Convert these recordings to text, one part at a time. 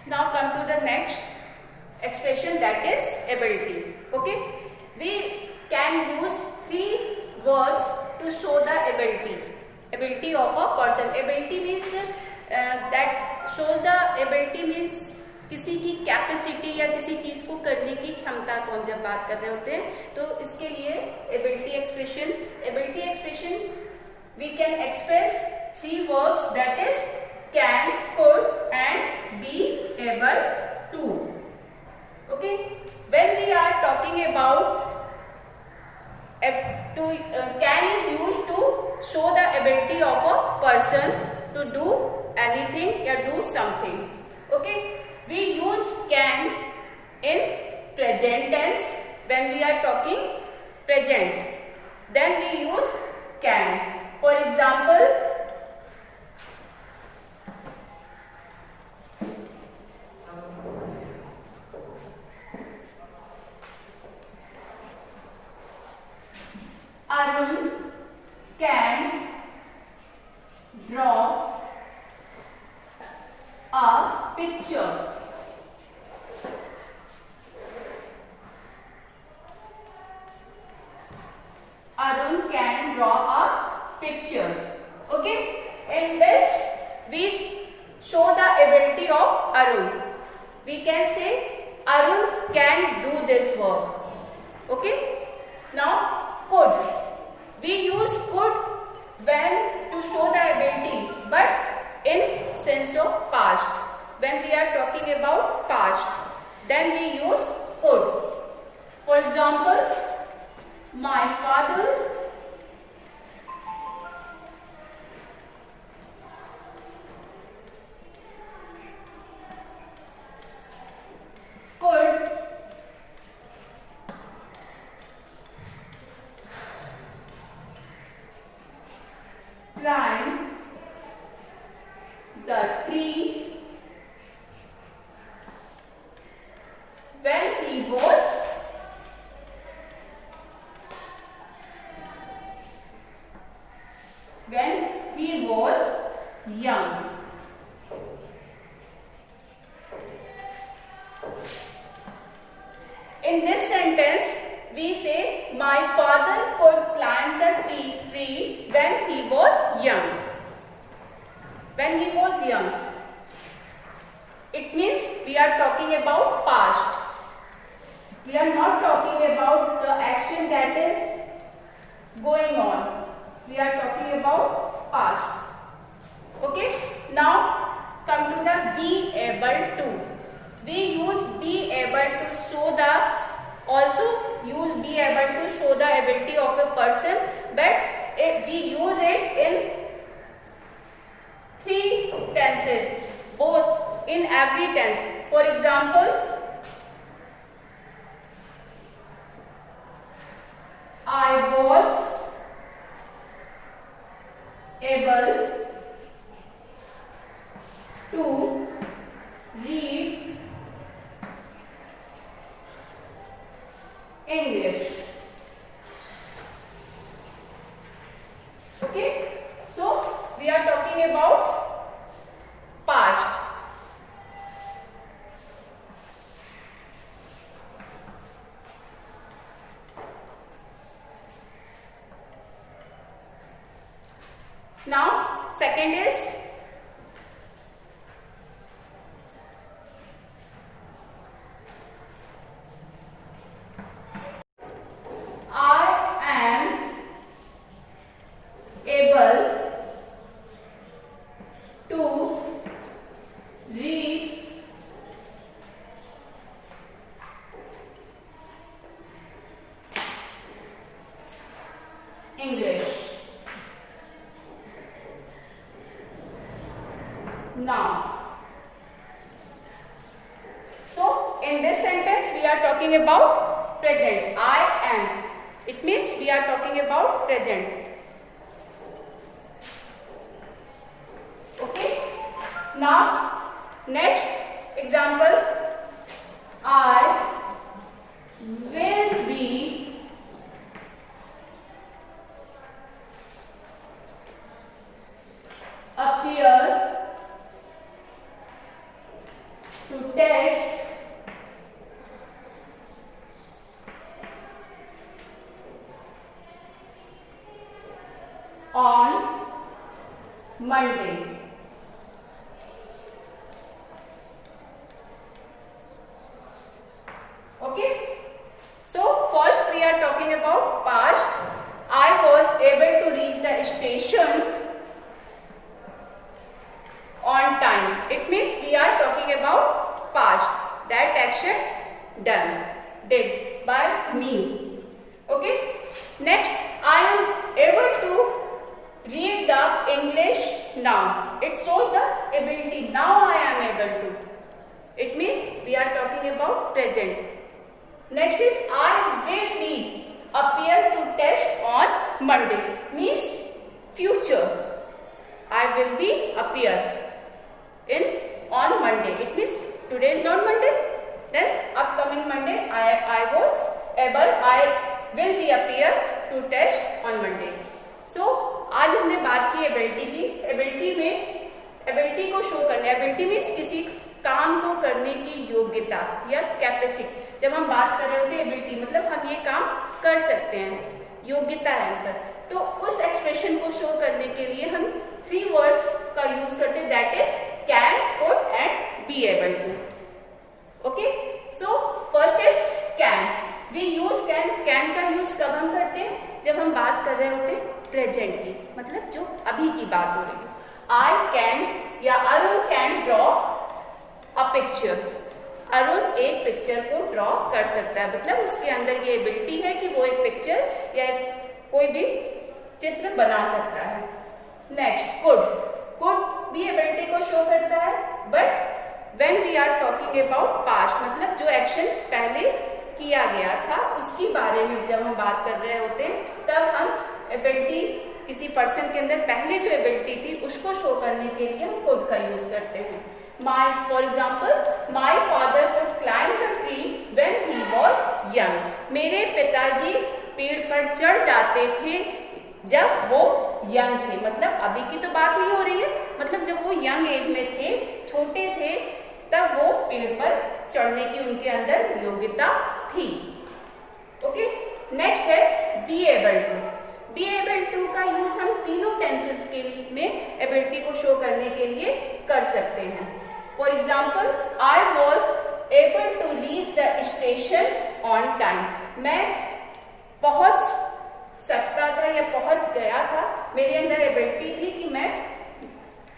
Now come to the next expression, that is ability. Okay, we can use three words to show the ability of a person. Ability means that shows the ability means किसी की capacity या किसी चीज को करने की क्षमता को हम जब बात कर रहे होते हैं तो इसके लिए ability expression we can express three verbs, that is can, could and be able to. Okay, when we are talking about can is used to show the ability of a person to do anything or do something. Okay, we use can in present tense when we are talking present. Then we use can. For example, Arun can draw a picture. Arun can draw a picture. Okay, in this we show the ability of Arun. We can say Arun can do this work. Okay, now could. We use could when to show the ability, but in sense of past. When we are talking about past, then we use could. For example, my father could climb the tree when he was young. In this sentence, we say my father could climb the tree when he was young. When he was young. It means we are talking about past. We are not talking about the action that is going on. We are talking about past. Okay. Now come to the be able to. We use be able to show the, also use be able to show the ability of a person, but we use it in three tenses, both in every tense. For example, I was able to read English. Okay, so we are talking about past. Now second is English. Now, so in this sentence we are talking about present. I am. It means we are talking about present. Okay. Now, next example. I will be appear to to test on Monday. Okay, so first we are talking about past. I was able to reach the station on time. It means we are talking about past, that action done, did by me. Okay, next, I am able to read the English now. It shows the ability. Now I am able to. It means we are talking about present. Next is I will be appear to test on Monday. Means future. I will be appear in on Monday. It means today is not Monday. Then upcoming Monday I was able. I will be appear to test on Monday. So आज हमने बात की ability की. Ability में ability को show करना. Ability means किसी काम को करने की योग्यता या कैपेसिटी. जब हम बात कर रहे होते हैं एबिलिटी मतलब हम ये काम कर सकते हैं, योग्यता है हम पर. तो उस एक्सप्रेशन को शो करने के लिए हम 3 वर्ड्स का यूज करते हैं, that is can, could and be able to. Okay, so first is can. We use can. Can का यूज कब हम करते हैं? जब हम बात कर रहे होते हैं प्रेजेंट की, मतलब जो अभी की बात हो रही है. आई कैन या Arun can draw a picture. Arun एक पिक्चर को ड्रॉ कर सकता है, मतलब उसके अंदर ये एबिलिटी है कि वो एक पिक्चर या कोई भी चित्र बना सकता है. Next could. कुड भी एबिलिटी को शो करता है, but when we are talking about past मतलब जो एक्शन पहले किया गया था उसकी बारे में जब हम बात कर रहे होते हैं तब हम एबिलिटी किसी पर्सन के अंदर पहले जो एबिलिटी थी उसको शो करने के लिए हम कुड का यूज करते हैं. My, for example, my father could climb the tree when he was young. मेरे पिताजी पेड़ पर चढ़ जाते थे जब वो यंग थे. मतलब अभी की तो बात नहीं हो रही है, मतलब जब वो यंग एज में थे, छोटे थे, तब वो पेड़ पर चढ़ने की उनके अंदर योग्यता थी. ओके, नेक्स्ट है be able to. Be able to का यूज हम तीनों टेंसेस के लिए में एबिलिटी को शो करने के लिए कर सकते हैं. For example, I was able to reach the station on time. मैं पहुंच सकता था या पहुंच गया था. मेरे अंदर एबिलिटी थी कि मैं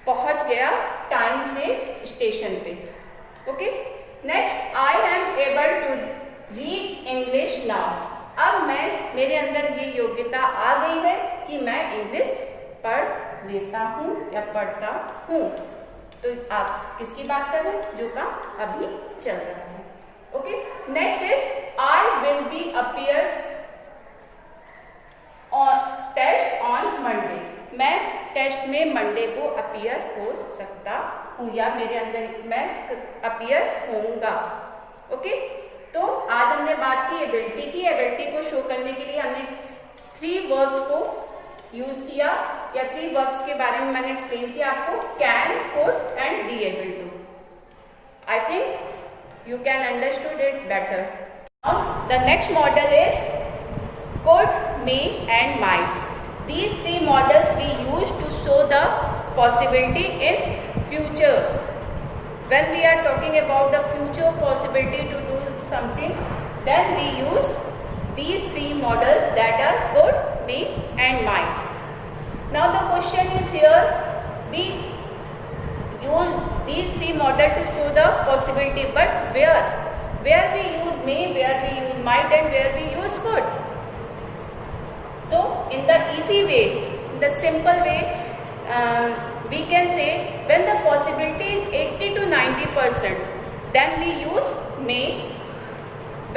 पहुंच गया टाइम से स्टेशन पे. Okay, next, I am able to read English now. अब मेरे अंदर ये योग्यता आ गई है कि मैं इंग्लिश पढ़ लेता हूँ या पढ़ता हूँ. तो आप किसकी बात कर रहे हैं? जो काम अभी चल रहा है. Okay, next is I will be appear on test on Monday. मैं टेस्ट में मंडे को अपीयर हो सकता हूँ या मेरे अंदर मैं अपीयर होऊंगा. ओके, तो आज हमने बात की एबिलिटी की. एबिलिटी को शो करने के लिए हमने 3 वर्ब्स को यूज किया या 3 वर्ब्स के बारे में मैंने एक्सप्लेन किया आपको, can, could and be able to. I think you can understood it better. The next model is could, may and might. These 3 models we use to show the possibility in future. When we are talking about the future possibility to do something, then we use these 3 models that are could, may and might. Now the question is here, we use these 3 models to show the possibility, but where? Where we use may, where we use might and where we use could. So in the easy way, in the simple way, we can say when the possibility is 80 to 90%, then we use may.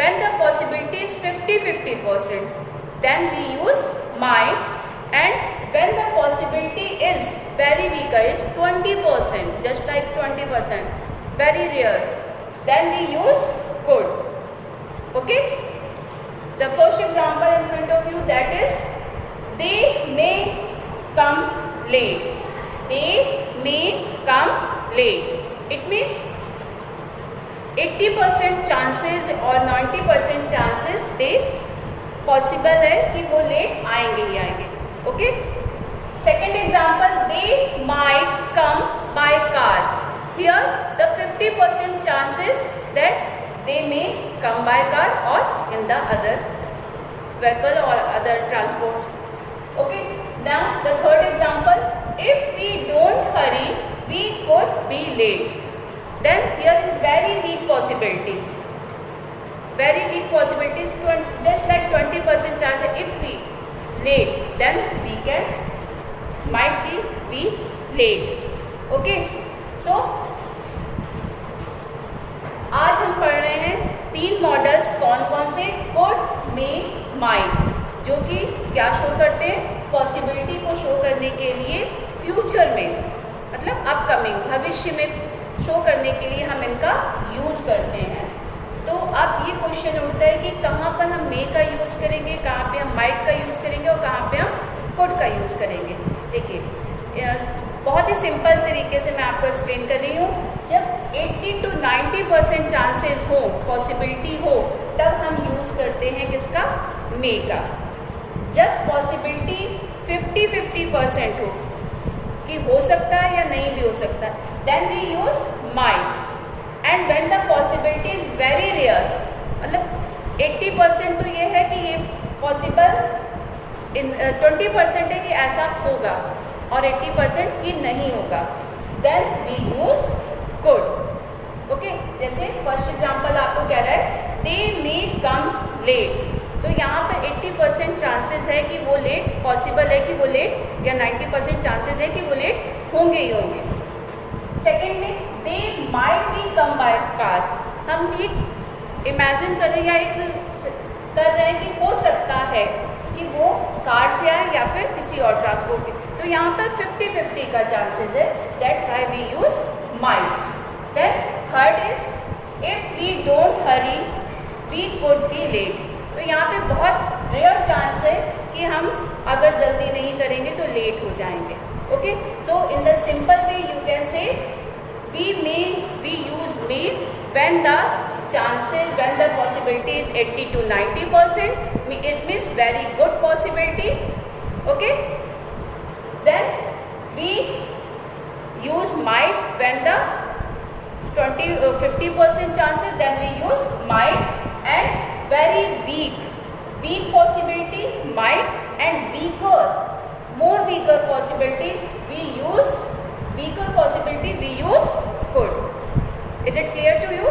When the possibility is 50-50%, then we use might. And when the possibility is very weaker, is 20%, just like 20%, very rare, then we use could. Okay? The first example in front of you, that is, they may come late. They may come late. It means 80% chances और 90% chances दे possible है कि वो late आएंगे ही आएंगे. Okay. Second example, they might come by car. Here the 50% chances that they may come by car or in the other vehicle or other transport. Okay. Now the third example, if we don't hurry, we could be late. Then here is very weak possibility. Very weak possibility is just like 20% chance. If we late, then we might be late. Okay. So आज हम पढ़ रहे हैं 3 models. कौन कौन से? could, may, might, जो कि क्या शो करते हैं? पॉसिबिलिटी को शो करने के लिए फ्यूचर में, मतलब अपकमिंग, भविष्य में शो करने के लिए हम इनका यूज करते हैं. तो अब ये क्वेश्चन उठता है कि कहाँ पर हम मे का यूज करेंगे, कहाँ पे हम माइट का यूज करेंगे और कहाँ पे हम कुड का यूज करेंगे. देखिए बहुत ही सिंपल तरीके से मैं आपको एक्सप्लेन कर रही हूँ. जब 80 to 90% चांसेस हो, पॉसिबिलिटी हो, तब हम यूज करते हैं किसका? मे का. जब पॉसिबिलिटी 50-50% हो कि हो सकता है या नहीं भी हो सकता, then we use might. And when the possibility is very rare, मतलब 80% तो ये है कि ये पॉसिबल, 20% है कि ऐसा होगा और 80% कि नहीं होगा, then we use could. Okay. जैसे फर्स्ट एग्जांपल आपको कह रहा है दे मे कम लेट. तो यहाँ पर 80% चांसेस है कि वो लेट, पॉसिबल है कि वो लेट, या 90% चांसेस है कि वो लेट होंगे ही होंगे. सेकेंड में they might be come by car. हम ये इमेजिन कर रहे हैं या एक कर रहे हैं कि हो सकता है कि वो कार से आए या फिर किसी और ट्रांसपोर्ट के. तो यहाँ पर 50-50 का चांसेस है. That's why we use might. Then third is if we don't hurry we could be late. तो यहाँ पे बहुत रेयर चांस है कि हम अगर जल्दी नहीं करेंगे तो लेट हो जाएंगे. Okay. So in the simple way you can say we use may when the possibility is 80 to 90%. It means very good possibility. Okay. Then we use might when the 50% chances, then we use might. And very weak possibility might, and more weaker possibility we use could. Is it clear to you?